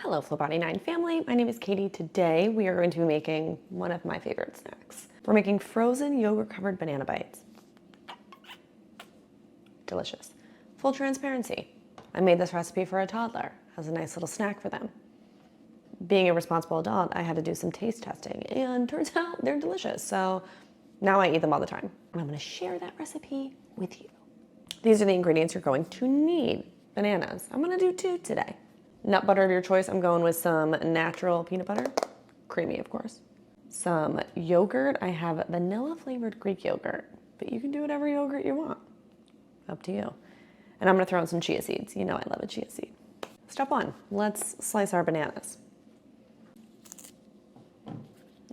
Hello Flobody 9 family, my name is Katie. Today we are going to be making one of my favorite snacks. We're making frozen yogurt covered banana bites. Delicious. Full transparency, I made this recipe for a toddler as a nice little snack for them. Being a responsible adult, I had to do some taste testing and turns out they're delicious. So now I eat them all the time. And I'm gonna share that recipe with you. These are the ingredients you're going to need. Bananas, I'm gonna do 2 today. Nut butter of your choice, I'm going with some natural peanut butter, creamy of course. Some yogurt, I have vanilla flavored Greek yogurt, but you can do whatever yogurt you want, up to you. And I'm gonna throw in some chia seeds. You know I love a chia seed. Step 1, let's slice our bananas.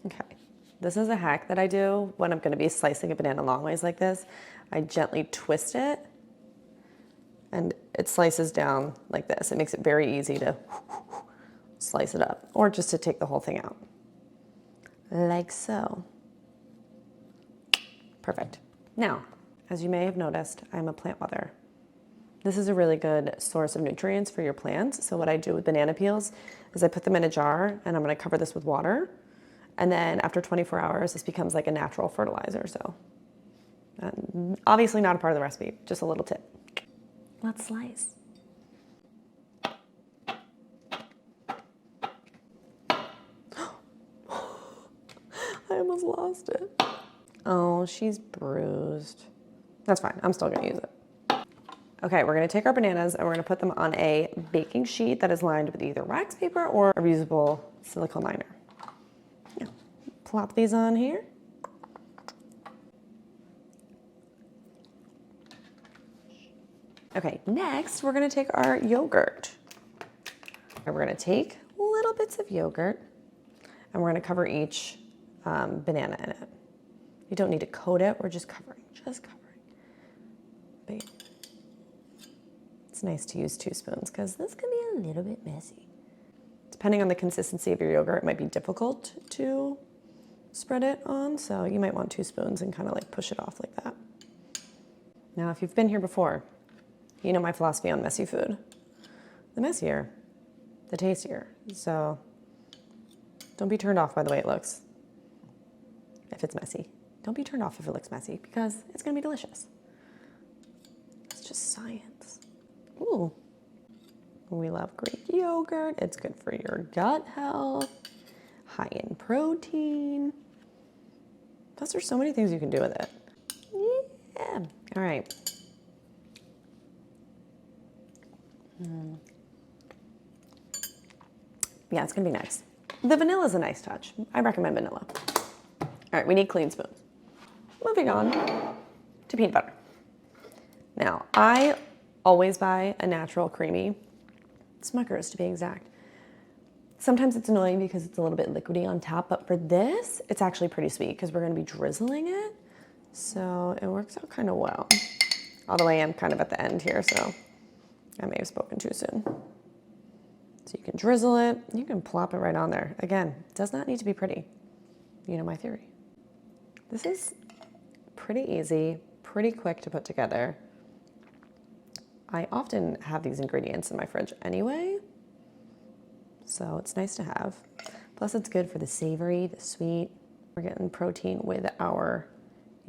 Okay, this is a hack that I do when I'm gonna be slicing a banana long ways like this. I gently twist it and it slices down like this. It makes it very easy to slice it up, or just to take the whole thing out. Like so. Perfect. Now, as you may have noticed, I'm a plant mother. This is a really good source of nutrients for your plants. So what I do with banana peels is I put them in a jar and I'm gonna cover this with water. And then after 24 hours, this becomes like a natural fertilizer. So obviously not a part of the recipe, just a little tip. Let's slice. I almost lost it. Oh, she's bruised. That's fine, I'm still gonna use it. Okay, we're gonna take our bananas and we're gonna put them on a baking sheet that is lined with either wax paper or a reusable silicone liner. Yeah. Plop these on here. Okay, next we're gonna take our yogurt. And we're gonna take little bits of yogurt and we're gonna cover each banana in it. You don't need to coat it, we're just covering, But it's nice to use 2 spoons because this can be a little bit messy. Depending on the consistency of your yogurt, it might be difficult to spread it on, so you might want 2 spoons and kind of like push it off like that. Now, if you've been here before, you know my philosophy on messy food. The messier, the tastier. So don't be turned off by the way it looks if it's messy. Don't be turned off if it looks messy because it's gonna be delicious. It's just science. Ooh, we love Greek yogurt. It's good for your gut health, high in protein. Plus there's so many things you can do with it. Yeah, all right. Yeah, it's gonna be nice. The vanilla is a nice touch. I recommend vanilla. All right, we need clean spoons. Moving on to peanut butter. Now, I always buy a natural creamy, Smucker's to be exact. Sometimes it's annoying because it's a little bit liquidy on top, but for this, it's actually pretty sweet because we're gonna be drizzling it. So it works out kind of well. Although I am kind of at the end here, so I may have spoken too soon. So you can drizzle it, you can plop it right on there. Again, it does not need to be pretty. You know my theory. This is pretty easy, pretty quick to put together. I often have these ingredients in my fridge anyway, so it's nice to have. Plus it's good for the savory, the sweet. We're getting protein with our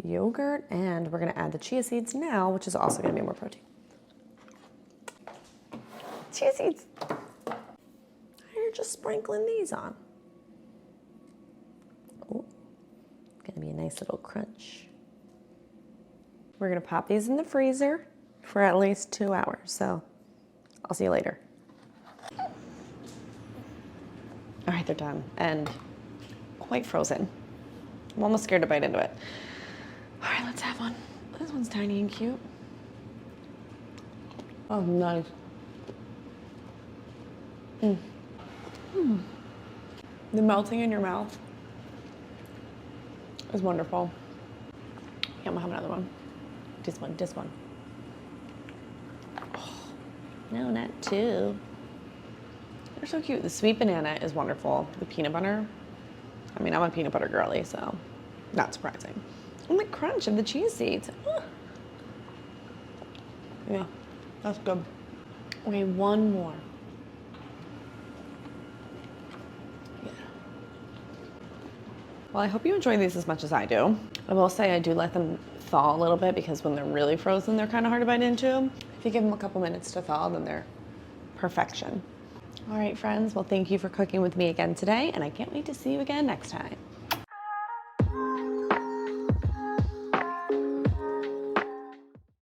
yogurt, and we're gonna add the chia seeds now, which is also gonna be more protein. Chia seeds. You're just sprinkling these on. Oh, gonna be a nice little crunch. We're gonna pop these in the freezer for at least 2 hours, so I'll see you later. All right, they're done and quite frozen. I'm almost scared to bite into it. All right, let's have one. This one's tiny and cute. Oh, nice. The melting in your mouth is wonderful. Yeah, I'm gonna have another one. This one. Oh, no, not 2. They're so cute. The sweet banana is wonderful. The peanut butter, I mean, I'm a peanut butter girly, so not surprising. And the crunch of the chia seeds. Oh. Yeah, that's good. Okay, one more. Well, I hope you enjoy these as much as I do. I will say I do let them thaw a little bit because when they're really frozen, they're kind of hard to bite into. If you give them a couple minutes to thaw, then they're perfection. All right, friends. Well, thank you for cooking with me again today, and I can't wait to see you again next time.